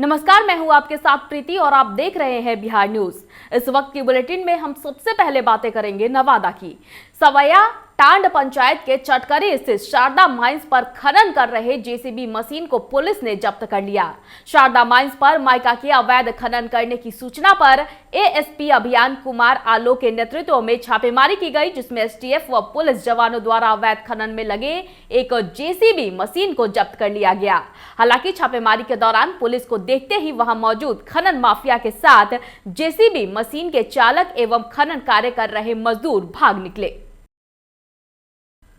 नमस्कार, मैं हूं आपके साथ प्रीति और आप देख रहे हैं बिहार न्यूज। इस वक्त की बुलेटिन में हम सबसे पहले बातें करेंगे नवादा की। सवैया टांड पंचायत के चटकरी स्थित शारदा माइंस पर खनन कर रहे जेसीबी मशीन को पुलिस ने जब्त कर लिया। शारदा माइंस पर माइका के अवैध खनन करने की सूचना पर एएसपी अभियान कुमार आलोक के नेतृत्व में छापेमारी की गई, जिसमें एसटीएफ व पुलिस जवानों द्वारा अवैध खनन में लगे एक जेसीबी मशीन को जब्त कर लिया गया। हालांकि छापेमारी के दौरान पुलिस को देखते ही वहां मौजूद खनन माफिया के साथ जेसीबी मशीन के चालक एवं खनन कार्य कर रहे मजदूर भाग निकले।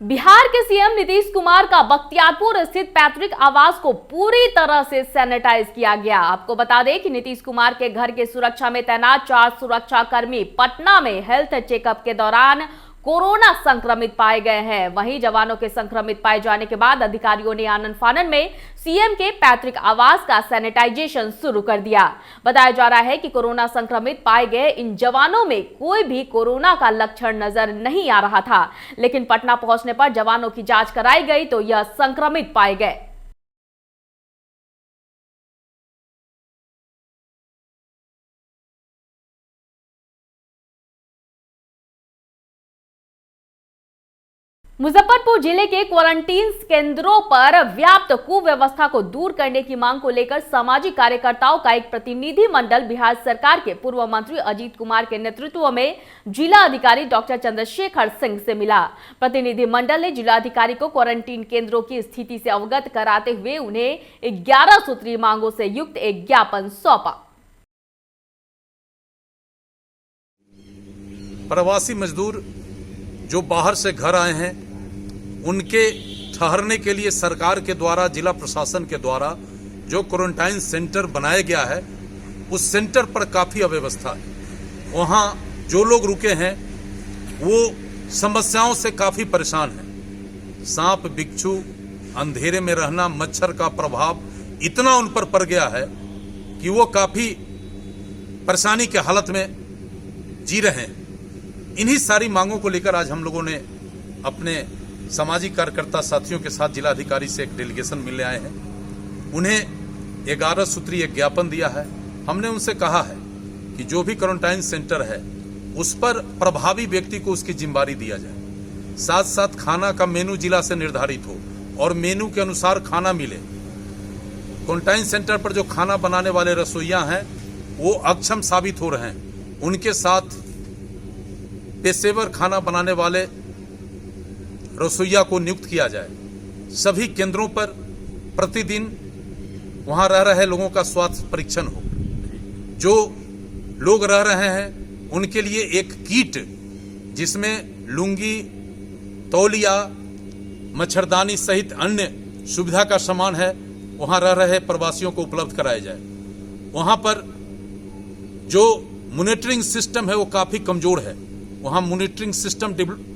बिहार के सीएम नीतीश कुमार का बख्तियारपुर स्थित पैतृक आवास को पूरी तरह से सैनिटाइज किया गया। आपको बता दें कि नीतीश कुमार के घर के सुरक्षा में तैनात 4 सुरक्षा कर्मी पटना में हेल्थ चेकअप के दौरान कोरोना संक्रमित पाए गए हैं। वहीं जवानों के संक्रमित पाए जाने के बाद अधिकारियों ने आनन फानन में सीएम के पैतृक आवास का सैनिटाइजेशन शुरू कर दिया। बताया जा रहा है कि कोरोना संक्रमित पाए गए इन जवानों में कोई भी कोरोना का लक्षण नजर नहीं आ रहा था, लेकिन पटना पहुंचने पर जवानों की जांच कराई गई तो यह संक्रमित पाए गए। मुजफ्फरपुर जिले के क्वारंटीन केंद्रों पर व्याप्त कुव्यवस्था को दूर करने की मांग को लेकर सामाजिक कार्यकर्ताओं का एक प्रतिनिधि मंडल बिहार सरकार के पूर्व मंत्री अजीत कुमार के नेतृत्व में जिला अधिकारी डॉक्टर चंद्रशेखर सिंह से मिला। प्रतिनिधि मंडल ने जिला अधिकारी को क्वारंटीन केंद्रों की स्थिति से अवगत कराते हुए उन्हें 11 सूत्रीय मांगों से युक्त एक ज्ञापन सौंपा। प्रवासी मजदूर जो बाहर से घर आए हैं, उनके ठहरने के लिए सरकार के द्वारा, जिला प्रशासन के द्वारा जो क्वारंटाइन सेंटर बनाया गया है, उस सेंटर पर काफ़ी अव्यवस्था है। वहाँ जो लोग रुके हैं वो समस्याओं से काफ़ी परेशान हैं। सांप, बिच्छू, अंधेरे में रहना, मच्छर का प्रभाव इतना उन पर पड़ गया है कि वो काफ़ी परेशानी के हालत में जी रहे हैं। इन्हीं सारी मांगों को लेकर आज हम लोगों ने अपने सामाजिक कार्यकर्ता साथियों के साथ जिलाधिकारी से एक डेलीगेशन मिलने आए हैं। उन्हें 11 सूत्रीय ज्ञापन दिया है। हमने उनसे कहा है कि जो भी क्वारंटाइन सेंटर है उस पर प्रभावी व्यक्ति को उसकी जिम्मेदारी दिया जाए। साथ साथ खाना का मेनू जिला से निर्धारित हो और मेनू के अनुसार खाना मिले। क्वारंटाइन सेंटर पर जो खाना बनाने वाले रसोइया हैं वो अक्षम साबित हो रहे हैं। उनके साथ पेशेवर खाना बनाने वाले रसोइया को नियुक्त किया जाए। सभी केंद्रों पर प्रतिदिन वहां रह रहे लोगों का स्वास्थ्य परीक्षण हो। जो लोग रह रहे हैं उनके लिए एक किट जिसमें लुंगी, तौलिया, मच्छरदानी सहित अन्य सुविधा का सामान है, वहां रह रहे प्रवासियों को उपलब्ध कराया जाए। वहां पर जो मॉनिटरिंग सिस्टम है वो काफी कमजोर है, वहां मॉनिटरिंग सिस्टम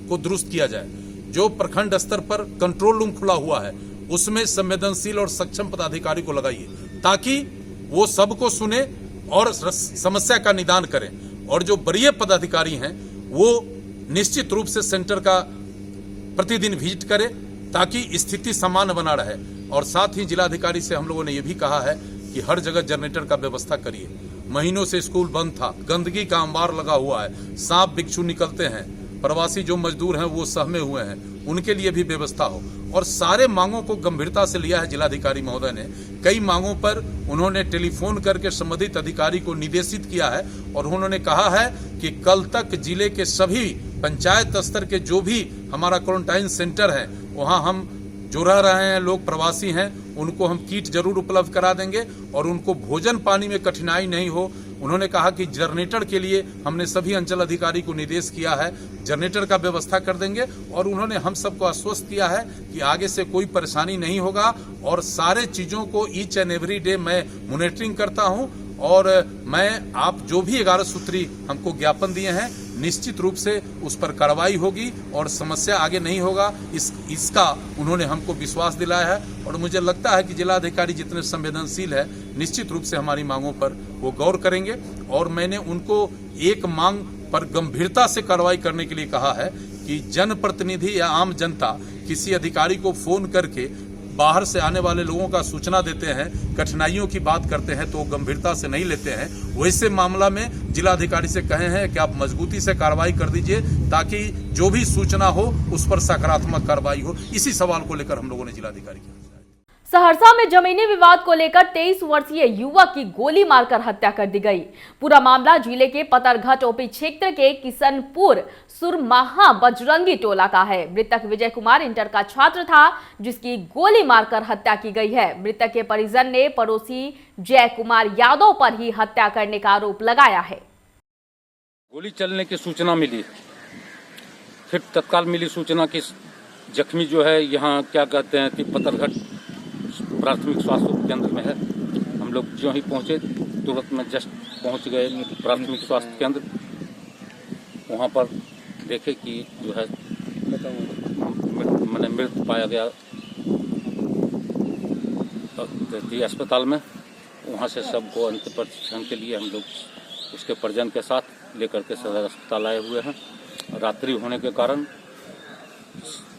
को दुरुस्त किया जाए। जो प्रखंड स्तर पर कंट्रोल रूम खुला हुआ है उसमें संवेदनशील और सक्षम पदाधिकारी को लगाइए ताकि वो सबको सुने और समस्या का निदान करें। और जो वरीय पदाधिकारी हैं वो निश्चित रूप से सेंटर का प्रतिदिन विजिट करें ताकि स्थिति सामान्य बना रहे। और साथ ही जिलाधिकारी से हम लोगों ने ये भी कहा है कि हर जगह जनरेटर का व्यवस्था करिए। महीनों से स्कूल बंद था, गंदगी का अंबार लगा हुआ है, सांप बिच्छू निकलते हैं, प्रवासी जो मजदूर हैं वो सहमे हुए हैं, उनके लिए भी व्यवस्था हो। और सारे मांगों को गंभीरता से लिया है जिलाधिकारी महोदय ने। कई मांगों पर उन्होंने टेलीफोन करके संबंधित अधिकारी को निर्देशित किया है और उन्होंने कहा है कि कल तक जिले के सभी पंचायत स्तर के जो भी हमारा क्वारंटाइन सेंटर है वहाँ हम जो रह रहे हैं लोग प्रवासी हैं उनको हम किट जरूर उपलब्ध करा देंगे और उनको भोजन पानी में कठिनाई नहीं हो। उन्होंने कहा कि जनरेटर के लिए हमने सभी अंचल अधिकारी को निर्देश किया है, जनरेटर का व्यवस्था कर देंगे। और उन्होंने हम सबको आश्वस्त किया है कि आगे से कोई परेशानी नहीं होगा और सारे चीज़ों को ईच एंड एवरी डे मैं मॉनिटरिंग करता हूं। और मैं आप जो भी 11 सूत्री हमको ज्ञापन दिए हैं निश्चित रूप से उस पर कार्रवाई होगी और समस्या आगे नहीं होगा, इसका उन्होंने हमको विश्वास दिलाया है। और मुझे लगता है कि जिलाधिकारी जितने संवेदनशील है निश्चित रूप से हमारी मांगों पर वो गौर करेंगे। और मैंने उनको एक मांग पर गंभीरता से कार्रवाई करने के लिए कहा है कि जनप्रतिनिधि या आम जनता किसी अधिकारी को फोन करके बाहर से आने वाले लोगों का सूचना देते हैं, कठिनाइयों की बात करते हैं तो गंभीरता से नहीं लेते हैं। वैसे मामला में जिलाधिकारी से कहे हैं कि आप मजबूती से कार्रवाई कर दीजिए ताकि जो भी सूचना हो उस पर सकारात्मक कार्रवाई हो। इसी सवाल को लेकर हम लोगों ने जिलाधिकारी की सहरसा में जमीनी विवाद को लेकर 23 वर्षीय युवक की गोली मारकर हत्या कर दी गई। पूरा मामला जिले के पतरघट ओपी क्षेत्र के किशनपुर सुरमाहा बजरंगी टोला का है। मृतक विजय कुमार इंटर का छात्र था जिसकी गोली मारकर हत्या की गई है। मृतक के परिजन ने पड़ोसी जय कुमार यादव पर ही हत्या करने का आरोप लगाया है। गोली चलने की सूचना मिली, फिर तत्काल मिली सूचना कि जख्मी जो है यहाँ क्या कहते हैं कि पतरघट प्राथमिक स्वास्थ्य केंद्र में है। हम लोग जो ही पहुँचे तुरंत में जस्ट पहुँच गए प्राथमिक स्वास्थ्य केंद्र। वहाँ पर देखे कि जो है मैंने मृत पाया गया अस्पताल में। वहाँ से सबको अंतिम परीक्षण के लिए हम लोग उसके परिजन के साथ लेकर के सदर अस्पताल आए हुए हैं। रात्रि होने के कारण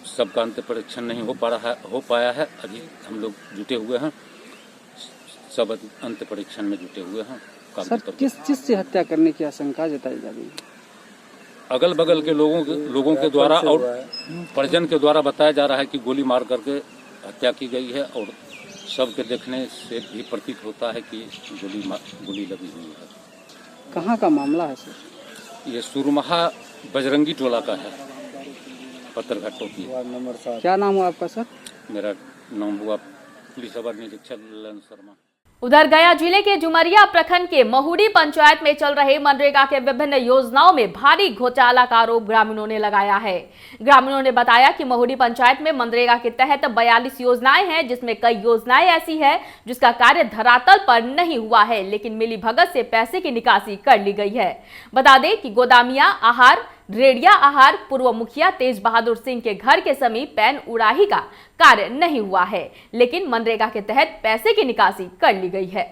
सबका अंत परीक्षण नहीं हो पाया है। अभी हम लोग जुटे हुए हैं, सब अंत परीक्षण में जुटे हुए हैं। सर, किस चीज से हत्या करने की आशंका जताई जा रही है? अगल बगल के लोगों के द्वारा और परिजन के द्वारा बताया जा रहा है कि गोली मार करके हत्या की गई है और सबके देखने से भी प्रतीत होता है कि गोली लगी हुई है। कहाँ का मामला है सर? ये सुरमाहा बजरंगी टोला का है, पतरघट की। क्या नाम हुआ आपका सर? मेरा नाम हुआ पुलिस अवर निरीक्षक ललन शर्मा। उधर गया जिले के जुमरिया प्रखंड के महुड़ी पंचायत में चल रहे मनरेगा के विभिन्न योजनाओं में भारी घोटाला का आरोप ग्रामीणों ने लगाया है। ग्रामीणों ने बताया कि महुड़ी पंचायत में मनरेगा के तहत 42 योजनाएं हैं, जिसमें कई योजनाएं ऐसी है जिसका कार्य धरातल पर नहीं हुआ है, लेकिन मिलीभगत से पैसे की निकासी कर ली गई है। बता दें कि गोदामिया आहार, रेडिया आहार पूर्व मुखिया तेज बहादुर सिंह के घर के समीप पैन उड़ाही का कार्य नहीं हुआ है, लेकिन मनरेगा के तहत पैसे की निकासी कर ली गई है।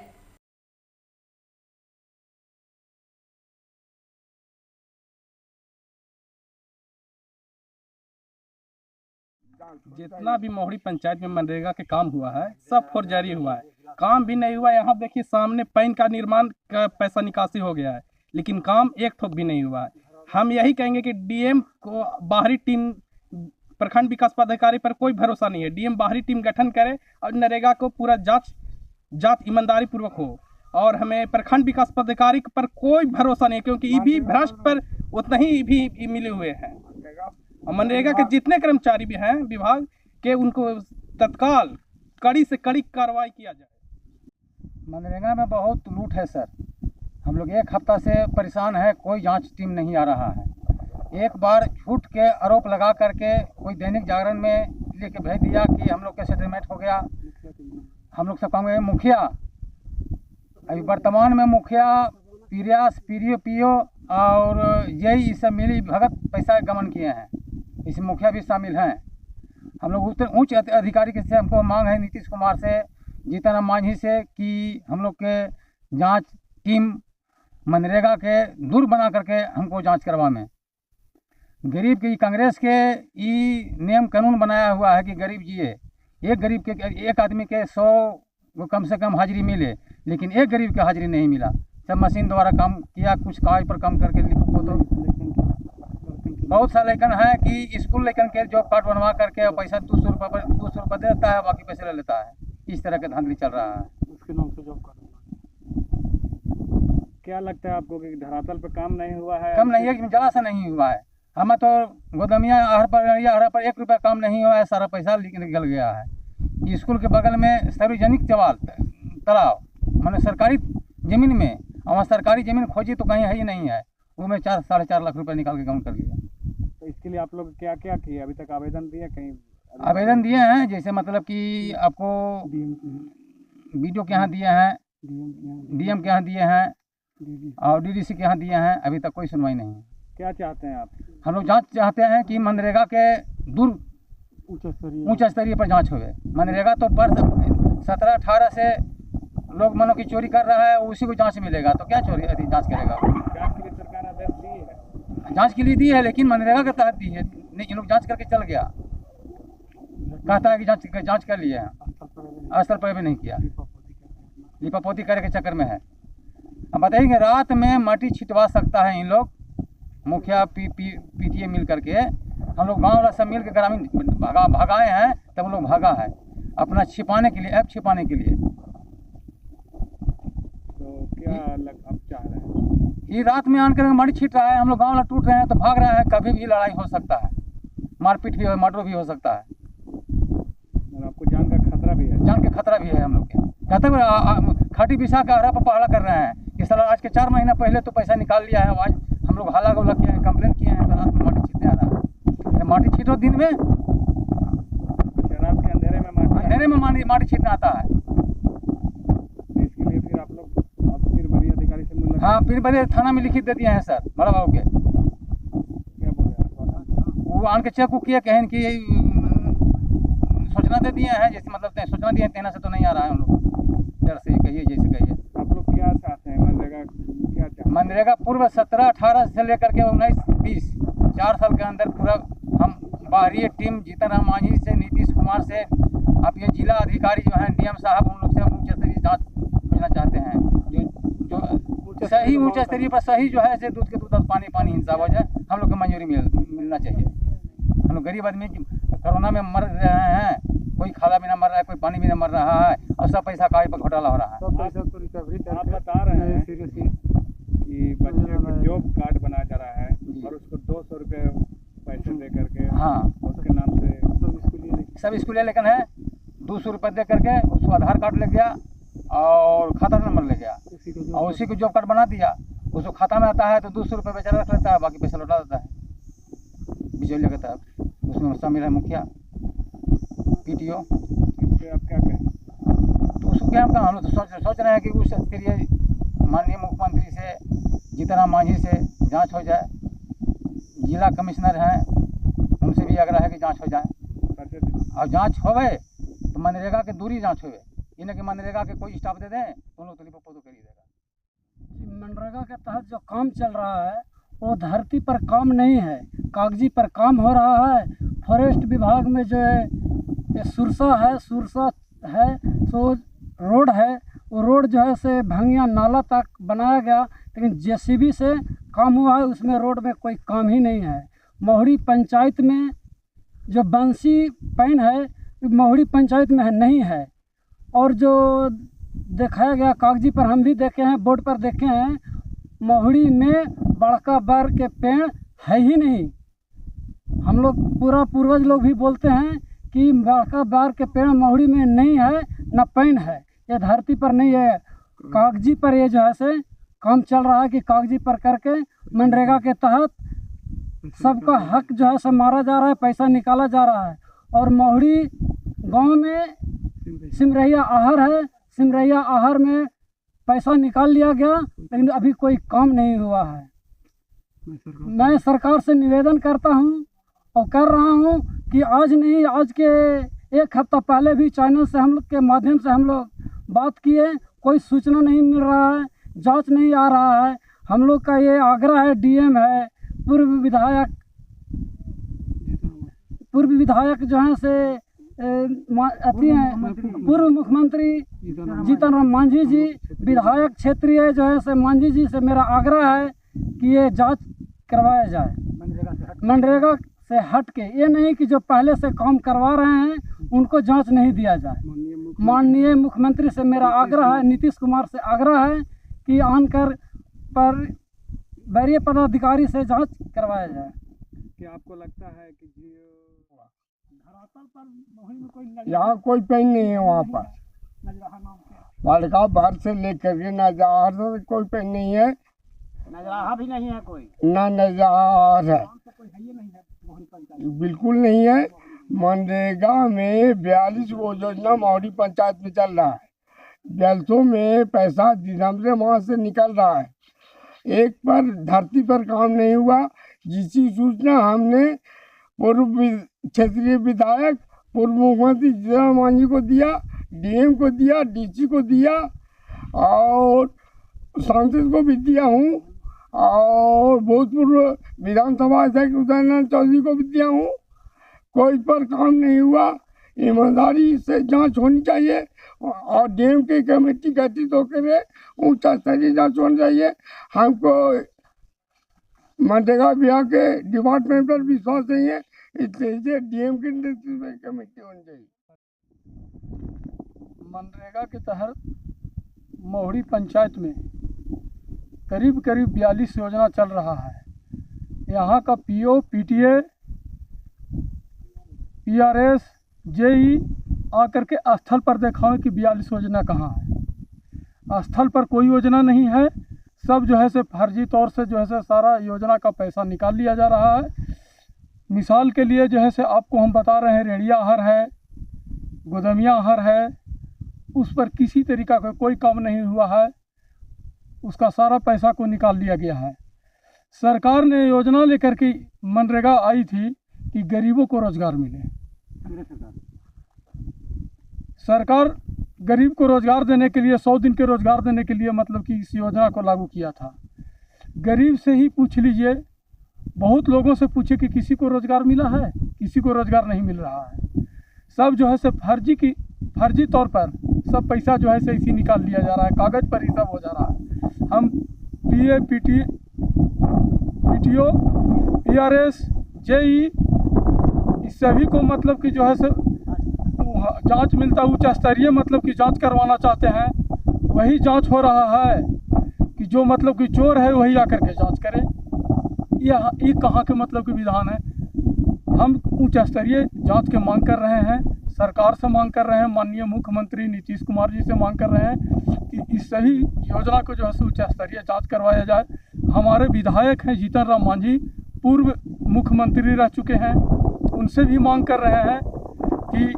जितना भी महुड़ी पंचायत में मनरेगा के काम हुआ है सब फोर्जरी हुआ है, काम भी नहीं हुआ। यहाँ देखिए सामने पैन का निर्माण का पैसा निकासी हो गया है, लेकिन काम एक ठोक भी नहीं हुआ है। हम यही कहेंगे कि डीएम को बाहरी टीम, प्रखंड विकास पदाधिकारी पर कोई भरोसा नहीं है। डीएम बाहरी टीम गठन करे और नरेगा को पूरा जांच ईमानदारी पूर्वक हो। और हमें प्रखंड विकास पदाधिकारी पर कोई भरोसा नहीं, क्योंकि ये भी भ्रष्ट पर उतना ही भी मिले हुए हैं। और मनरेगा के जितने कर्मचारी भी हैं विभाग के, उनको तत्काल कड़ी से कड़ी कार्रवाई किया जाए। मनरेगा में बहुत लूट है सर। हम लोग एक हफ्ता से परेशान है, कोई जांच टीम नहीं आ रहा है। एक बार झूठ के आरोप लगा करके कोई दैनिक जागरण में लेके भेज दिया कि हम लोग के सेटलमेंट हो गया, हम लोग सब काम गए। मुखिया अभी वर्तमान में मुखिया पीरियास पीओ और यही सब मिली भगत पैसा गमन किए हैं, इसमें मुखिया भी शामिल हैं। हम लोग उच्च अधिकारी के से हमको मांग है नीतीश कुमार से, जीतन राम मांझी से, कि हम लोग के जांच टीम मनरेगा के दूर बना करके हमको जांच करवा में। गरीब की कांग्रेस के ये नियम कानून बनाया हुआ है कि गरीब जिए, एक आदमी के 100 कम से कम हाजिरी मिले, लेकिन एक गरीब की हाजिरी नहीं मिला। सब मशीन द्वारा काम किया, कुछ कागज पर काम करके लिखो। तो बहुत सा लेकिन है कि स्कूल लेकिन के जॉब कार्ड बनवा करके पैसा 200 रुपये दे देता है, बाकी पैसे ले लेता है। इस तरह का धांधली चल रहा है। उसके नाम से जॉब कार्ड। क्या लगता है आपको कि धरातल पर काम नहीं हुआ है? कम नहीं है, जरा सा नहीं हुआ है। हमें तो गोदामिया आहार पर 1 रुपया काम नहीं हुआ है, सारा पैसा निकल गया है। स्कूल के बगल में सार्वजनिक तालाब मैंने सरकारी जमीन में, और सरकारी जमीन खोजी तो कहीं है ही नहीं है, वो में 4-4.5 लाख रुपए निकाल के काउंट कर लिया। तो इसके लिए आप लोग क्या क्या किए? अभी तक आवेदन दिए? कहीं आवेदन दिए हैं, जैसे मतलब कि आपको बीडीओ के यहाँ दिए हैं, डीएम के यहाँ दिए हैं और डीडीसी के यहाँ दिए हैं। अभी तक कोई सुनवाई नहीं है। क्या चाहते हैं आप? हम लोग जांच चाहते हैं कि मनरेगा के दूर उच्च स्तरीय पर जांच होवे। मनरेगा तो पर 17-18 से लोग मानो की चोरी कर रहा है, उसी को जांच मिलेगा, तो क्या चोरी जांच करेगा? जांच के लिए सरकार आदेश दी है? जांच के लिए दी है, लेकिन मनरेगा के तहत दी है नहीं, इन लोग जांच करके चल गया। कहता है कि जांच कर लिए हैं, स्थल पर भी नहीं किया, लिपापोती करे के चक्कर में है। अब बताइए रात में माटी छिटवा सकता है इन लोग, मुखिया पीटीए मिल करके, हम लोग गाँव वाला सब मिल के ग्रामीण भगाए हैं, तब हम लोग भागा है अपना छिपाने के लिए, ऐप छिपाने के लिए। तो क्या अब चाह रहे हैं? ये रात में आकर माटी छीट रहा है, हम लोग गाँव वाला टूट रहे हैं तो भाग रहा है, कभी भी लड़ाई हो सकता है, मारपीट भी हो, मर्डर भी हो सकता है। और आपको जान का खतरा भी है? जान के खतरा भी है हम लोग के। कहते हुए खाटी बिछा के अहरा पपहरा कर रहे हैं कि साला आज के 4 महीना पहले तो पैसा निकाल लिया है, आज हम लोग हाला गोला किए हैं, कंप्लेन किए हैं, तो रात में माटी छीटने आ रहा है। माटी छीटो दिन में, रात के अंधेरे में माटी छीटने आता है। इसके लिए फिर आप लोग फिर बड़ी अधिकारी से मुलाकात? हाँ, फिर बड़े थाना में लिखित दे दिए हैं सर, बड़ा बाबू के। क्या बोले वो आन के चेक को किया, कहें कि सूचना दे दिए हैं, जैसे मतलब सूचना दिए हैं, तेना से तो नहीं आ रहा है हम लोग, डर से कहिए जैसे कहिए। आप लोग क्या चाहते हैं? मनरेगा क्या चाहते हैं? मनरेगा पूर्व 17-18 से लेकर के 19-20 4 साल के अंदर पूरा हम बाहरी टीम जीतन राम मांझी से, नीतीश कुमार से, अब ये जिला अधिकारी जो हैं डीएम साहब, उन लोग से हम उच्च स्तरीय जाँच खोजना चाहते हैं, जो सही उच्च स्तरीय पर सही जो है ऐसे दूध के दूध पानी हिसाब हो जाए, हम लोग को मंजूरी मिलना चाहिए। हम लोग गरीब आदमी कोरोना में मर रहे हैं, कोई खाना भी ना मर रहा है, कोई पानी भी ना मर रहा है, और सब पैसा काहे पर घोटाला हो रहा है। आप बता रहे हैं कि बच्चे को जॉब कार्ड बनाया जा रहा है और उसको 200 रुपये पैसे दे करके, हाँ, उसके नाम से सब स्कूल लेकिन है 200 रुपये दे करके उसको आधार कार्ड ले गया और खाता नंबर ले गया, और उसी को जॉब कार्ड बना दिया, उसको खाता में आता है तो 200 रुपये बेचारा रख लेता है, बाकी पैसा लौटा देता है बिजली के तहत। उसमें शामिल है मुखिया, पीटीओ। इससे आप क्या कहें? तो उसको क्या हम कहें, हम लोग तो सोच रहे हैं कि उस स्तरीय माननीय मुख्यमंत्री से, जीतन राम मांझी से जांच हो जाए, जिला कमिश्नर हैं उनसे भी आग्रह है कि जांच हो जाए, और जांच होवे तो मनरेगा के दूरी जांच होवे, इन्हें कि मनरेगा के कोई स्टाफ दे दें तो उन लोग तो लिपापोती कर ही देगा। मनरेगा के तहत जो काम चल रहा है वो धरती पर काम नहीं है, कागजी पर काम हो रहा है। फॉरेस्ट विभाग में जो है ये सुरसा है सो रोड है, वो रोड जो है से भंगिया नाला तक बनाया गया, लेकिन जेसीबी से काम हुआ है, उसमें रोड में कोई काम ही नहीं है। मोहड़ी पंचायत में जो बंसी पैन है मोहड़ी पंचायत में नहीं है, और जो दिखाया गया कागजी पर हम भी देखे हैं, बोर्ड पर देखे हैं, मोहड़ी में बड़का बर के पेड़ है ही नहीं। हम लोग पूरा पूर्वज लोग भी बोलते हैं कि बड़का बर के पेड़ मोहड़ी में नहीं है, न पैन है, ये धरती पर नहीं है, कागजी पर ये जो है से काम चल रहा है कि कागजी पर करके मनरेगा के तहत सबका हक जो है सब मारा जा रहा है, पैसा निकाला जा रहा है। और मोहड़ी गांव में सिमरैया आहर है, सिमरैया आहर में पैसा निकाल लिया गया, लेकिन अभी कोई काम नहीं हुआ है। मैं सरकार से निवेदन करता हूं और कर रहा हूं कि आज नहीं, आज के 1 हफ्ता पहले भी चैनल से हम लोग के माध्यम से हम लोग बात किए, कोई सूचना नहीं मिल रहा है, जांच नहीं आ रहा है। हम लोग का ये आग्रह है, डीएम है, पूर्व विधायक जो हैं से अति हैं, पूर्व मुख्यमंत्री जीतन राम मांझी जी, विधायक क्षेत्रीय जो है से मांझी जी से मेरा आग्रह है कि ये जांच करवाया जाए मनरेगा से हट के। ये नहीं कि जो पहले से काम करवा रहे हैं उनको जांच नहीं दिया जाए। माननीय मुख्यमंत्री से मेरा आग्रह है, नीतीश कुमार से आग्रह है कि आनकर पर वरीय पदाधिकारी से जांच करवाया जाए। क्या आपको लगता है कि यहाँ कोई पेन नहीं है, वहाँ पर वालका बाहर से लेकर के नजर कोई पेन नहीं है, नजराहा भी नहीं है कोई, ना नजर है, बिल्कुल नहीं है। मनरेगा में 42 वो योजना मोहड़ी पंचायत में चल रहा है, 42 में पैसा दिसंबर से वहाँ से निकल रहा है, एक पर धरती पर काम नहीं हुआ, जिसकी सूचना हमने पूर्व क्षेत्रीय विधायक, पूर्व मुख्यमंत्री जीतन राम मांझी को दिया, डीएम को दिया, डीसी को दिया और सांसद को भी दिया हूँ, और भूतपूर्व विधानसभा अध्यक्ष उदयनारायण चौधरी को भी दिया हूँ। कोई पर काम नहीं हुआ। ईमानदारी से जांच होनी चाहिए और डीएम की कमेटी गठित होकर उच्च स्तरीय जांच होनी चाहिए। हमको मनरेगा विभाग के डिपार्टमेंट पर विश्वास नहीं है, इसलिए डीएम की नेतृत्व में कमेटी होनी चाहिए। मनरेगा के तहत मोहड़ी पंचायत में करीब 42 योजना चल रहा है। यहाँ का पीओ, पीटीए, पीआरएस, जेई आकर के स्थल पर देखाओ कि 42 योजना कहाँ है। स्थल पर कोई योजना नहीं है, सब जो है से फर्जी तौर से जो है से सारा योजना का पैसा निकाल लिया जा रहा है। मिसाल के लिए जो है से आपको हम बता रहे हैं, रेड़िया हर है, गोदमिया हर है, उस पर किसी तरीका का कोई काम नहीं हुआ है, उसका सारा पैसा को निकाल लिया गया है। सरकार ने योजना लेकर के मनरेगा आई थी कि गरीबों को रोजगार मिले। सरकार गरीब को रोजगार देने के लिए 100 दिन के रोजगार देने के लिए मतलब कि इस योजना को लागू किया था। गरीब से ही पूछ लीजिए, बहुत लोगों से पूछे कि किसी को रोजगार मिला है, किसी को रोजगार नहीं मिल रहा है। सब जो है से फर्जी तौर पर सब पैसा जो है से इसी निकाल लिया जा रहा है, कागज़ पर ही सब हो जा रहा है। हम पीए, पीटीओ, पीआरएस, जेई इस सभी को मतलब कि जो है से जांच मिलता उच्च स्तरीय मतलब कि जांच करवाना चाहते हैं। वही जांच हो रहा है कि जो मतलब कि चोर है वही आकर के जांच करे। ये कहाँ के मतलब कि विधान है। हम उच्च स्तरीय जांच के मांग कर रहे हैं, सरकार से मांग कर रहे हैं, माननीय मुख्यमंत्री नीतीश कुमार जी से मांग कर रहे हैं कि इस सभी योजना को जो है उच्च स्तरीय जाँच करवाया जाए। हमारे विधायक हैं जीतन राम मांझी, पूर्व मुख्यमंत्री रह चुके हैं, उनसे भी मांग कर रहे हैं कि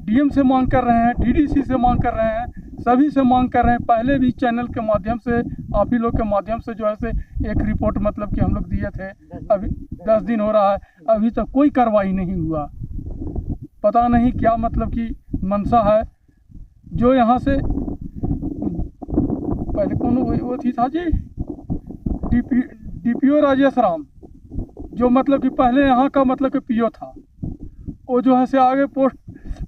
डीएम से मांग कर रहे हैं, डीडीसी से मांग कर रहे हैं, सभी से मांग कर रहे हैं। पहले भी चैनल के माध्यम से, आप ही लोग के माध्यम से जो है से एक रिपोर्ट मतलब कि हम लोग दिए थे। अभी 10 दिन हो रहा है, अभी तक कोई कार्रवाई नहीं हुआ। पता नहीं क्या मतलब कि मंशा है। जो यहाँ से पहले कौन वो थी था जी, डीपीओ राजेश राम, जो मतलब कि पहले यहाँ का मतलब कि पीओ था, वो जो है से आगे पोस्ट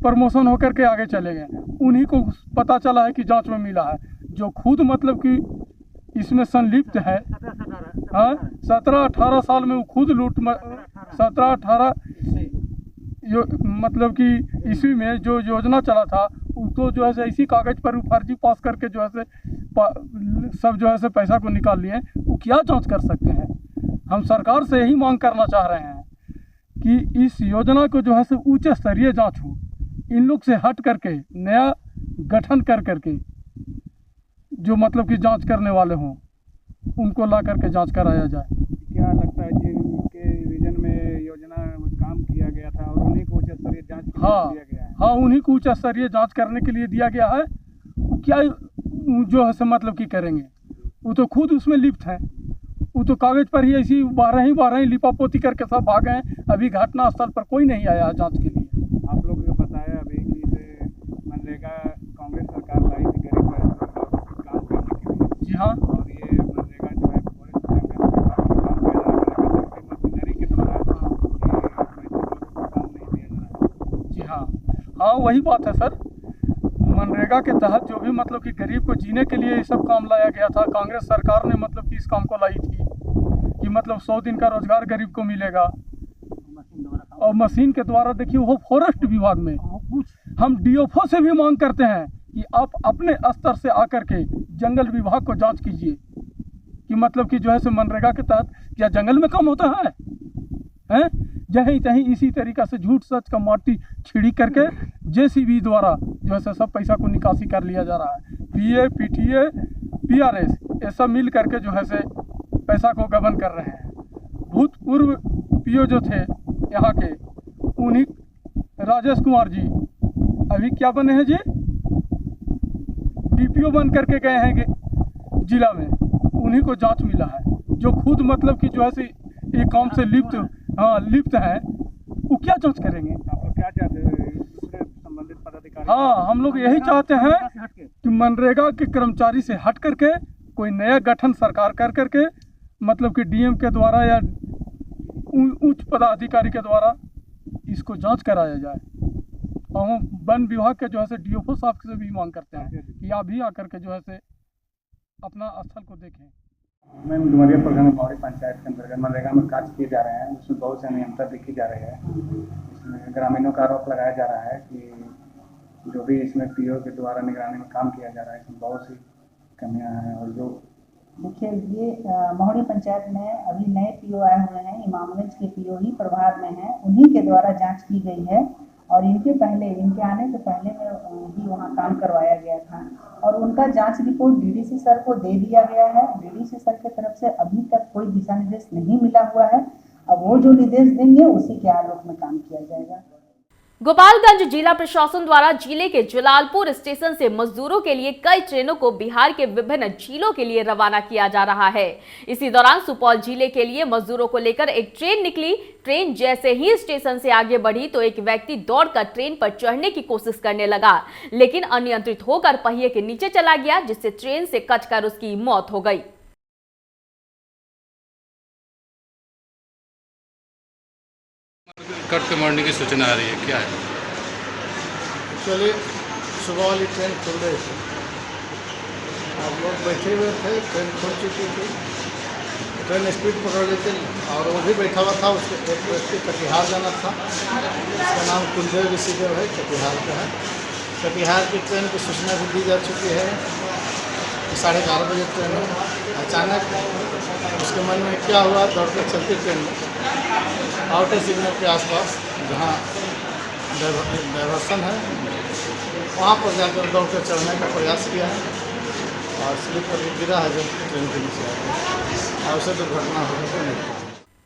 प्रमोशन होकर के आगे चले गए। उन्हीं को पता चला है कि जांच में मिला है। जो खुद मतलब कि इसमें संलिप्त है, हाँ 17-18 साल में वो खुद लूट 17-18 मतलब कि ईस्वी में जो योजना चला था उसको जो है से इसी कागज़ पर फर्जी पास करके जो है से सब जो है से पैसा को निकाल लिए। वो क्या जांच कर सकते हैं। हम सरकार से यही मांग करना चाह रहे हैं कि इस योजना को जो है से उच्च स्तरीय जांच हो। इन लोग से हट करके नया गठन कर करके जो मतलब कि जांच करने वाले हों उनको ला करके जांच कराया जाए। क्या लगता है जिनके विजन में योजना काम किया गया था और उन्हीं को उच्च स्तरीय जांच के लिए दिया गया है? हाँ, उन्हीं को उच्च स्तरीय जांच करने के लिए दिया गया है। क्या जो है से मतलब कि करेंगे, वो तो खुद उसमें लिप्त हैं। वो तो कागज़ पर ही ऐसी बारह ही लिपापोती करके सब भागे हैं। अभी घटना स्थल पर कोई नहीं आया जांच के लिए। आप लोग को बताया अभी कि मनरेगा कांग्रेस सरकार लाई थी गरीब काम करने के लिए। जी हाँ, और ये मनरेगा जो है फॉरेस्ट काम किया जा रहा है मशीनरी के द्वारा, काम नहीं दिया जा रहा है। जी हाँ, वही बात है सर। मनरेगा के तहत जो भी मतलब कि गरीब को जीने के लिए ये सब काम लाया गया था। कांग्रेस सरकार ने मतलब कि इस काम को लाई थी कि मतलब 100 दिन का रोजगार गरीब को मिलेगा। और मशीन के द्वारा देखिए, वो फॉरेस्ट विभाग में हम डीएफओ से भी मांग करते हैं कि आप अपने स्तर से आकर के जंगल विभाग को जांच कीजिए कि मतलब कि जो है से मनरेगा के तहत क्या जंगल में काम होता है, हैं? जहीं तहीं इसी तरीक़ा से झूठ सच का माटी छिड़ी करके जेसीबी द्वारा जो है सब पैसा को निकासी कर लिया जा रहा है। पीए, पीटीए, पीआरएस ये सब मिल करके जो है से पैसा को गबन कर रहे हैं। भूतपूर्व पीओ जो थे यहाँ के, उन्हीं राजेश कुमार जी अभी क्या बने हैं जी, डीपीओ बन करके गए हैं जिला में। उन्हीं को जांच मिला है, जो खुद मतलब कि जो है से ये काम से लिप्त हैं। वो क्या जांच करेंगे। आप लोग क्या चाहते हैं दूसरे संबंधित पदाधिकारी? हाँ, हम लोग यही चाहते हैं कि मनरेगा के कर्मचारी से हट करके कोई नया गठन सरकार कर करके मतलब कि डीएम के द्वारा या उच्च पदाधिकारी के द्वारा इसको जांच कराया जाए। और हम वन विभाग के जो है से DFO साहब से भी मांग करते हैं कि आप भी आकर के जो है से अपना स्थल को देखें। मैं डुमरिया प्रखंड मौड़ी पंचायत के अंतर्गत मनरेगा में कार्य किए जा रहे हैं, उसमें बहुत से अनियमितता देखी जा रही है। इसमें ग्रामीणों का आरोप लगाया जा रहा है कि जो भी इसमें PO के द्वारा निगरानी में काम किया जा रहा है, इसमें बहुत सी कमियां हैं। और जो देखिए, ये मौड़ी पंचायत में अभी नए PO आए हुए हैं, इमामगंज के PO ही प्रभार में हैं, उन्हीं के द्वारा जांच की गई है और इनके आने से पहले में ही वहाँ काम करवाया गया था और उनका जांच रिपोर्ट DDC सर को दे दिया गया है। DDC सर की तरफ से अभी तक कोई दिशा निर्देश नहीं मिला हुआ है। अब वो जो निर्देश देंगे उसी के आलोक में काम किया जाएगा। गोपालगंज जिला प्रशासन द्वारा जिले के जलालपुर स्टेशन से मजदूरों के लिए कई ट्रेनों को बिहार के विभिन्न जिलों के लिए रवाना किया जा रहा है। इसी दौरान सुपौल जिले के लिए मजदूरों को लेकर एक ट्रेन निकली। ट्रेन जैसे ही स्टेशन से आगे बढ़ी तो एक व्यक्ति दौड़कर ट्रेन पर चढ़ने की कोशिश करने लगा, लेकिन अनियंत्रित होकर पहिए के नीचे चला गया, जिससे ट्रेन से कचकर उसकी मौत हो गई। कट के मरने की सूचना आ रही है, क्या है? चलिए, सुबह वाली ट्रेन खुल रही थी, आप लोग बैठे हुए थे, ट्रेन खुल चुकी थी, ट्रेन स्पीड पकड़ रही थी और वो भी बैठा हुआ था। उसके एक व्यक्ति कटिहार जाना था, उसका नाम कुलदेव ऋषिदेव है, कटिहार का है। कटिहार की ट्रेन की सूचना भी दी जा चुकी है। 11:30 बजे ट्रेन है। अचानक उसके मन में क्या हुआ, दौड़ते चलती ट्रेन में आउटर सिग्नल के आसपास जहाँ डाइवर्सन है वहाँ पर जाकर दौड़ कर चढ़ने का प्रयास किया है और स्लिप पर गिरा है, जब ट्रेन के नीचे आ गया और उससे दुर्घटना हो गई।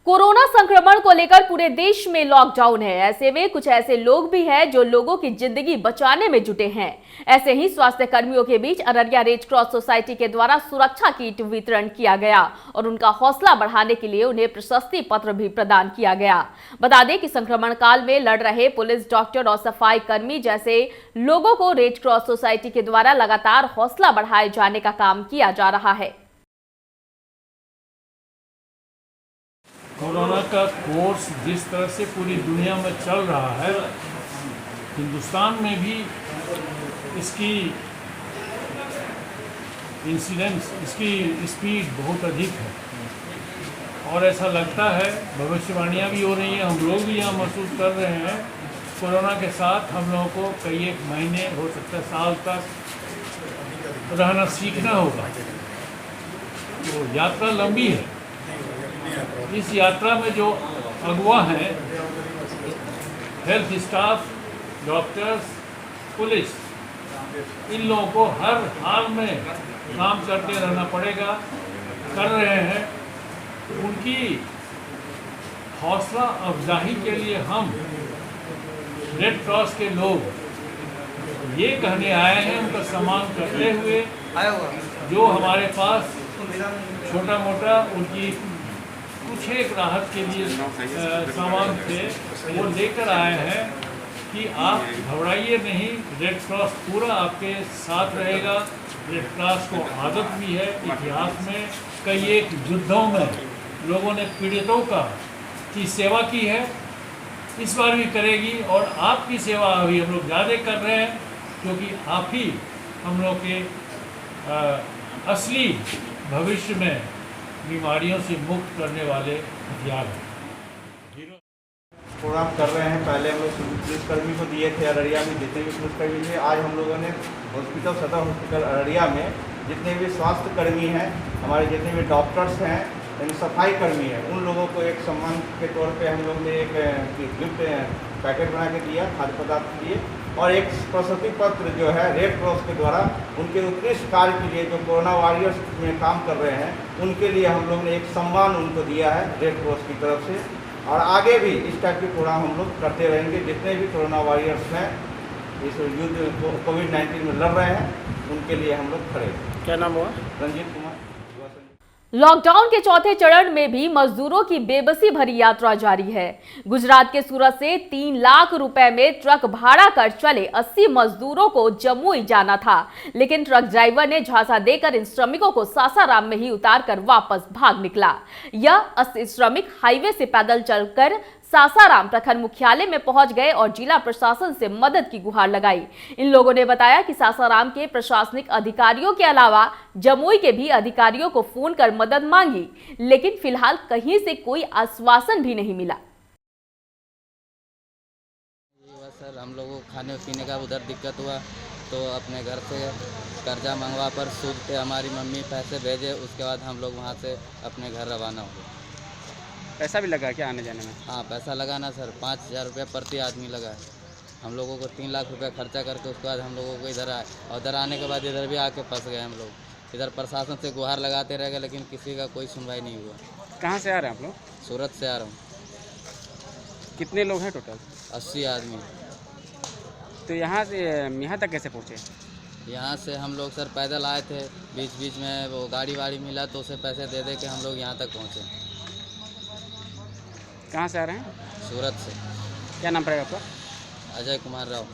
कोरोना संक्रमण को लेकर पूरे देश में लॉकडाउन है। ऐसे में कुछ ऐसे लोग भी हैं जो लोगों की जिंदगी बचाने में जुटे हैं। ऐसे ही स्वास्थ्य कर्मियों के बीच अररिया रेड क्रॉस सोसाइटी के द्वारा सुरक्षा किट वितरण किया गया और उनका हौसला बढ़ाने के लिए उन्हें प्रशस्ति पत्र भी प्रदान किया गया। बता दें कि संक्रमण काल में लड़ रहे पुलिस, डॉक्टर और सफाई कर्मी जैसे लोगों को रेड क्रॉस सोसाइटी के द्वारा लगातार हौसला बढ़ाए जाने का काम किया जा रहा है। कोरोना का कोर्स जिस तरह से पूरी दुनिया में चल रहा है, हिंदुस्तान में भी इसकी इंसिडेंस, इसकी स्पीड बहुत अधिक है और ऐसा लगता है, भविष्यवाणियाँ भी हो रही हैं, हम लोग भी यहाँ महसूस कर रहे हैं, कोरोना के साथ हम लोगों को कई एक महीने, हो सकता है साल तक रहना सीखना होगा। तो यात्रा लंबी है। इस यात्रा में जो अगुवा हैं, हेल्थ स्टाफ, डॉक्टर्स, पुलिस, इन लोगों को हर हाल में काम करते रहना पड़ेगा, कर रहे हैं। उनकी हौसला अफजाई के लिए हम रेड क्रॉस के लोग ये कहने आए हैं, उनका सम्मान करते हुए जो हमारे पास छोटा मोटा उनकी कुछ एक राहत के लिए सामान थे वो लेकर आए हैं कि आप घबराइए नहीं, रेड क्रॉस पूरा आपके साथ रहेगा। रेड क्रॉस को आदत भी है, इतिहास में कई एक युद्धों में लोगों ने पीड़ितों की सेवा की है, इस बार भी करेगी और आपकी सेवा अभी हम लोग ज़्यादा कर रहे हैं क्योंकि आप ही हम लोग के असली भविष्य में बीमारियों से मुक्त करने वाले हथियार हैं। प्रोग्राम कर रहे हैं। पहले हम लोग पुलिसकर्मी को दिए थे अररिया में, जितने भी पुलिसकर्मी थे। आज हम लोगों ने हॉस्पिटल, सदर हॉस्पिटल अररिया में जितने भी स्वास्थ्य कर्मी हैं, हमारे जितने भी डॉक्टर्स हैं, यानी सफाई कर्मी हैं, उन लोगों को एक सम्मान के तौर पे हम लोग ने एक गिफ्ट पैकेट बना के दिया, खाद्य पदार्थ दिए और एक प्रशस्ति पत्र जो है रेड क्रॉस के द्वारा उनके उत्कृष्ट कार्य के लिए जो कोरोना वॉरियर्स में काम कर रहे हैं, उनके लिए हम लोग ने एक सम्मान उनको दिया है रेड क्रॉस की तरफ से। और आगे भी इस टाइप के प्रोग्राम हम लोग करते रहेंगे। जितने भी कोरोना वॉरियर्स हैं, इस युद्ध कोविड-19 में लड़ रहे हैं, उनके लिए हम लोग खड़े हैं। क्या नाम हुआ? रंजीत कुमार। लॉकडाउन के चौथे चरण में भी मजदूरों की बेबसी भरी यात्रा जारी है। गुजरात के सूरत से 3 लाख रुपए में ट्रक भाड़ा कर चले 80 मजदूरों को जमुई जाना था, लेकिन ट्रक ड्राइवर ने झांसा देकर इन श्रमिकों को सासाराम में ही उतार कर वापस भाग निकला। यह 80 श्रमिक हाईवे से पैदल चलकर सासाराम प्रखंड मुख्यालय में पहुंच गए और जिला प्रशासन से मदद की गुहार लगाई। इन लोगों ने बताया कि सासाराम के प्रशासनिक अधिकारियों के अलावा जमुई के भी अधिकारियों को फोन कर मदद मांगी, लेकिन फिलहाल कहीं से कोई आश्वासन भी नहीं मिला। सर, हम लोगों को खाने पीने का उधर दिक्कत हुआ तो अपने घर से कर्जा मंगवा पर सूद पे हमारी मम्मी पैसे भेजे, उसके बाद हम लोग वहाँ से अपने घर रवाना हुए। पैसा भी लगा क्या आने जाने में? हाँ, पैसा लगा ना सर, 5,000 रुपये प्रति आदमी लगा है। हम लोगों को 3 लाख रुपये खर्चा करके उसके बाद हम लोगों को इधर आए, और इधर आने के बाद इधर भी आके फंस गए हम लोग। इधर प्रशासन से गुहार लगाते रह गए, लेकिन किसी का कोई सुनवाई नहीं हुआ। कहाँ से आ रहे हैं आप लोग? सूरत से आ रहा हूँ। कितने लोग हैं टोटल? 80 आदमी। तो यहाँ तक कैसे पहुँचे? यहाँ से हम लोग सर पैदल आए थे, बीच बीच में वो गाड़ी वाड़ी मिला तो उसे पैसे दे दे के हम लोग यहाँ तक पहुँचे। कहाँ से आ रहे हैं? सूरत से। क्या नाम पड़ेगा आपका? अजय कुमार राव।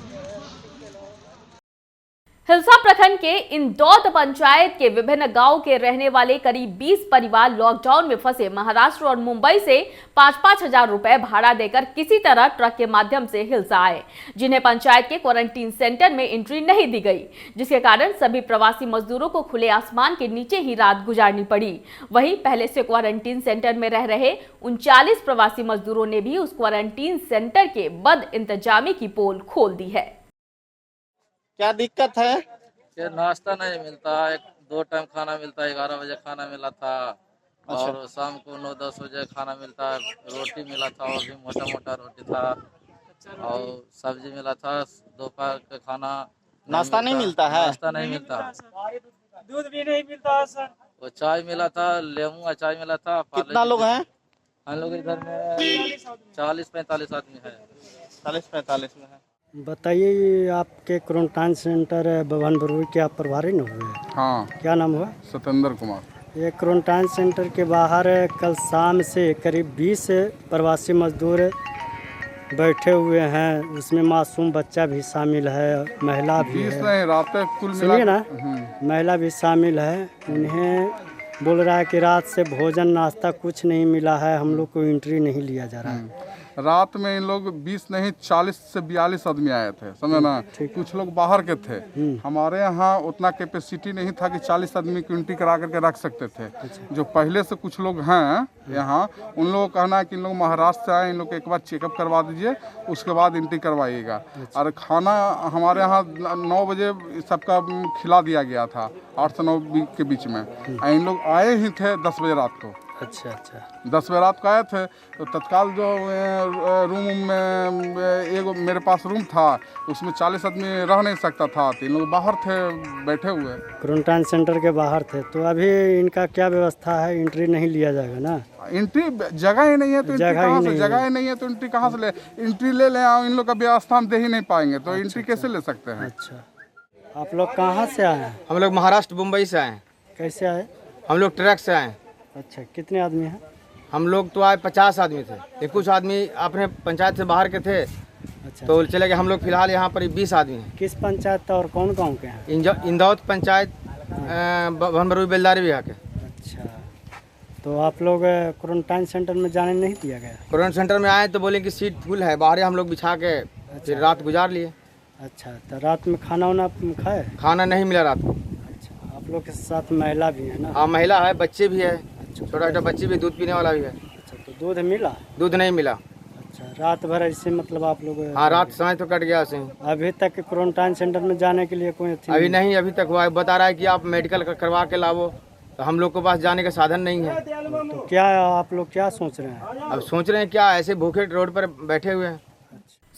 हिलसा प्रखंड के इंदौत पंचायत के विभिन्न गांव के रहने वाले करीब 20 परिवार लॉकडाउन में फंसे महाराष्ट्र और मुंबई से 5-5 हजार रुपए भाड़ा देकर किसी तरह ट्रक के माध्यम से हिलसा आए, जिन्हें पंचायत के क्वारंटीन सेंटर में एंट्री नहीं दी गई, जिसके कारण सभी प्रवासी मजदूरों को खुले आसमान के नीचे ही रात गुजारनी पड़ी। वहीं पहले से क्वारंटीन सेंटर में रह रहे 39 प्रवासी मजदूरों ने भी उस क्वारंटीन सेंटर के बद इंतजामी की पोल खोल दी है। क्या दिक्कत है? कि नाश्ता नहीं मिलता, 2 टाइम खाना मिलता है, 11 बजे खाना मिला था। अच्छा। और शाम को 9-10 बजे खाना मिलता है। रोटी मिला था, और भी मोटा मोटा रोटी था, और सब्जी मिला था। दोपहर का खाना नाश्ता नहीं मिलता है? नाश्ता नहीं मिलता, दूध भी नहीं मिलता सर। वो चाय मिला था, लेमू चाय मिला था। कितना लोग हैं? हम लोग इधर में 40-45 आदमी है। 40-45 में है। बताइए, ये आपके क्वारंटाइन सेंटर भवन बरुई के आप प्रभारी न हुए? हाँ। क्या नाम हुआ? सतेंद्र कुमार। ये क्वारंटाइन सेंटर के बाहर कल शाम से करीब 20 प्रवासी मजदूर बैठे हुए हैं, उसमें मासूम बच्चा भी शामिल है, महिला भी 20 है। नहीं, रात कुल सुनिए ना, महिला भी शामिल है। उन्हें बोल रहा है कि रात से भोजन नाश्ता कुछ नहीं मिला है, हम लोग को एंट्री नहीं लिया जा रहा है। रात में इन लोग 20 नहीं 40 से 42 आदमी आए थे, समझे ना। कुछ लोग बाहर के थे, हमारे यहाँ उतना कैपेसिटी नहीं था कि 40 आदमी को एंट्री करा करके रख सकते थे। जो पहले से कुछ लोग हैं यहाँ, उन लोगों का कहना है कि इन लोग महाराष्ट्र से आए, इन लोग को एक बार चेकअप करवा दीजिए, उसके बाद एंट्री करवाइएगा। और खाना हमारे यहाँ 9 बजे सबका खिला दिया गया था, 8 से 9 के बीच में। इन लोग आए ही थे 10 बजे रात को। अच्छा। 10 बजे रात को आए थे, तो तत्काल जो रूम में एक मेरे पास रूम था, उसमें 40 आदमी रह नहीं सकता था, 3 लोग बाहर थे बैठे हुए, क्वारंटाइन सेंटर के बाहर थे। तो अभी इनका क्या व्यवस्था है? एंट्री नहीं लिया जाएगा ना? एंट्री जगह ही नहीं है तो एंट्री कहाँ से? जगह ही नहीं है तो एंट्री कहाँ से ले? एंट्री ले लें, इन लोग का व्यवस्था हम दे ही नहीं पाएंगे, तो एंट्री कैसे ले सकते हैं? अच्छा, आप लोग कहाँ से आए हैं? हम लोग महाराष्ट्र मुंबई से आए। कैसे आए? हम लोग ट्रक से आए। अच्छा, कितने आदमी हैं? हम लोग तो आए 50 आदमी थे, ये कुछ आदमी अपने पंचायत से बाहर के थे। अच्छा, तो चले गए। हम लोग फिलहाल यहाँ पर 20 आदमी हैं। किस पंचायत और कौन गांव के हैं? इंदौत पंचायत, भवन बरुई बेलदारी विभाग के। अच्छा, तो आप लोग क्वारंटाइन सेंटर में जाने नहीं दिया गया? क्वारंटाइन सेंटर में आए तो बोले कि सीट फुल है, बाहर हम लोग बिछा के फिर रात गुजार लिए। अच्छा, तो रात में खाना वाना खाए? खाना नहीं मिला रात को। अच्छा, आप लोग के साथ महिला भी है ना? हाँ, महिला है, बच्चे भी है, छोटा छोटा बच्चे भी, दूध पीने वाला भी है। अच्छा, तो दूध मिला? दूध नहीं मिला। अच्छा, रात भर ऐसे मतलब आप लोग? हाँ, रात समय तो कट गया ऐसे। अभी तक क्वारंटाइन सेंटर में जाने के लिए कोई अभी नहीं, अभी तक वो बता रहा है कि आप मेडिकल करवा के लाओ, तो हम लोग के पास जाने का साधन नहीं है। तो क्या आप लोग क्या सोच रहे हैं? अब सोच रहे हैं क्या, ऐसे भूखे रोड पर बैठे हुए हैं।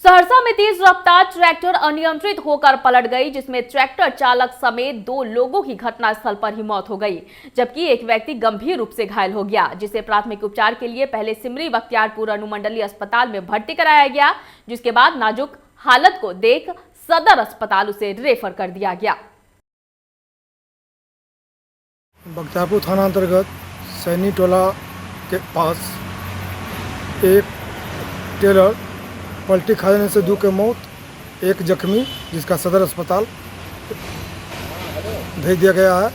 सहरसा में तेज रफ्तार ट्रैक्टर अनियंत्रित होकर पलट गई, जिसमें ट्रैक्टर चालक समेत 2 लोगों की घटनास्थल पर ही मौत हो गई, जबकि एक व्यक्ति गंभीर रूप से घायल हो गया, जिसे प्राथमिक उपचार के लिए पहले सिमरी बख्तियारपुर अनुमंडलीय अस्पताल में भर्ती कराया गया, जिसके बाद नाजुक हालत को देख सदर अस्पताल उसे रेफर कर दिया गया। बख्तियारपुर थाना अंतर्गत सैनी टोला के पास एक टेलर पलटी खाने से 2 की मौत, 1 जख्मी, जिसका सदर अस्पताल भेज दिया गया है,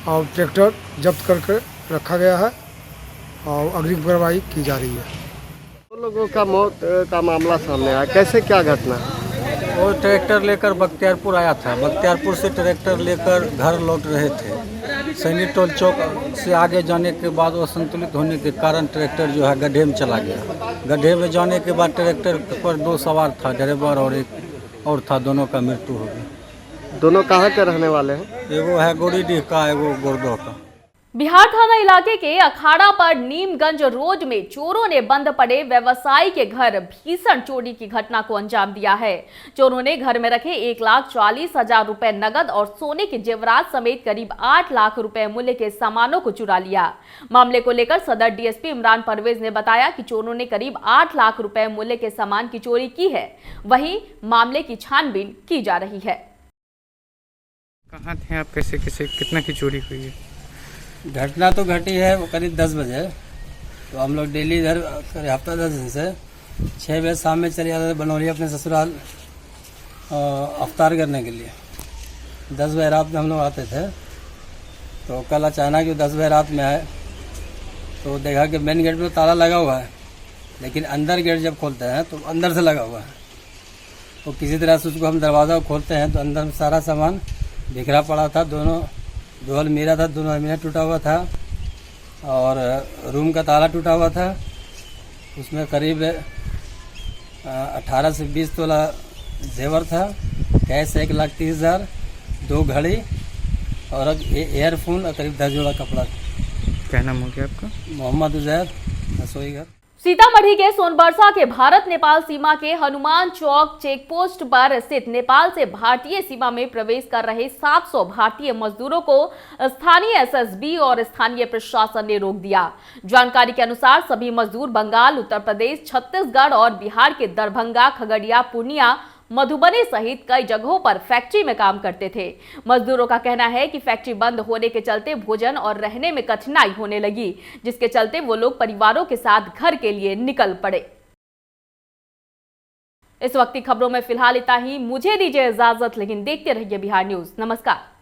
और ट्रैक्टर जब्त करके रखा गया है और अग्रिम कार्रवाई की जा रही है। लोगों का मौत का मामला सामने आया, कैसे क्या घटना? वो ट्रैक्टर लेकर बख्तियारपुर आया था, बख्तियारपुर से ट्रैक्टर लेकर घर लौट रहे थे। सैनी टोल चौक से आगे जाने के बाद वो संतुलित होने के कारण ट्रैक्टर जो है गड्ढे में चला गया। गड्ढे में जाने के बाद ट्रैक्टर पर 2 सवार था, ड्राइवर और एक और था, दोनों का मृत्यु हो गई। दोनों कहाँ के रहने वाले हैं? एगो है गोरीडीह का, एगो गोरदो का। बिहार थाना इलाके के अखाड़ा पर नीमगंज रोड में चोरों ने बंद पड़े व्यवसायी के घर भीषण चोरी की घटना को अंजाम दिया है। चोरों ने घर में रखे 1,40,000 रुपए नगद और सोने के जेवरात समेत करीब 8 लाख रुपए मूल्य के सामानों को चुरा लिया। मामले को लेकर सदर डीएसपी इमरान परवेज ने बताया कि चोरों ने करीब 8 लाख रुपए मूल्य के सामान की चोरी की है। वहीं मामले की छानबीन की जा रही है। कहाँ थे आप, कैसे कैसे कितना की चोरी हुई है? घटना तो घटी है वो करीब 10 बजे। तो हम लोग डेली इधर हफ्ता 10 दिन से 6 बजे शाम में चले जाते थे बनौली अपने ससुराल अफ्तार करने के लिए। 10 बजे रात में हम लोग आते थे। तो कल अचानक 10 बजे रात में आए तो देखा कि मेन गेट पे ताला लगा हुआ है, लेकिन अंदर गेट जब खोलते हैं तो अंदर से लगा हुआ है। तो किसी तरह से उसको हम दरवाज़ा खोलते हैं तो अंदर सारा सामान बिखरा पड़ा था। दो अलमीरा था, दोनों अलमीरा टूटा हुआ था और रूम का ताला टूटा हुआ था। उसमें करीब 18 से 20 तोला जेवर था, कैश 1,30,000, 2 घड़ी और एयरफोन और करीब 10 जोड़ा कपड़ा। क्या नाम हो गया आपका? मोहम्मद उजैर, रसोईघर। सीतामढ़ी के सोनबरसा के भारत नेपाल सीमा के हनुमान चौक चेकपोस्ट पर स्थित नेपाल से भारतीय सीमा में प्रवेश कर रहे 700 भारतीय मजदूरों को स्थानीय एसएसबी और स्थानीय प्रशासन ने रोक दिया। जानकारी के अनुसार सभी मजदूर बंगाल, उत्तर प्रदेश, छत्तीसगढ़ और बिहार के दरभंगा, खगड़िया, पूर्णिया, मधुबनी सहित कई जगहों पर फैक्ट्री में काम करते थे। मजदूरों का कहना है कि फैक्ट्री बंद होने के चलते भोजन और रहने में कठिनाई होने लगी, जिसके चलते वो लोग परिवारों के साथ घर के लिए निकल पड़े। इस वक्त की खबरों में फिलहाल इतना ही। मुझे दीजिए इजाजत, लेकिन देखते रहिए बिहार न्यूज। नमस्कार।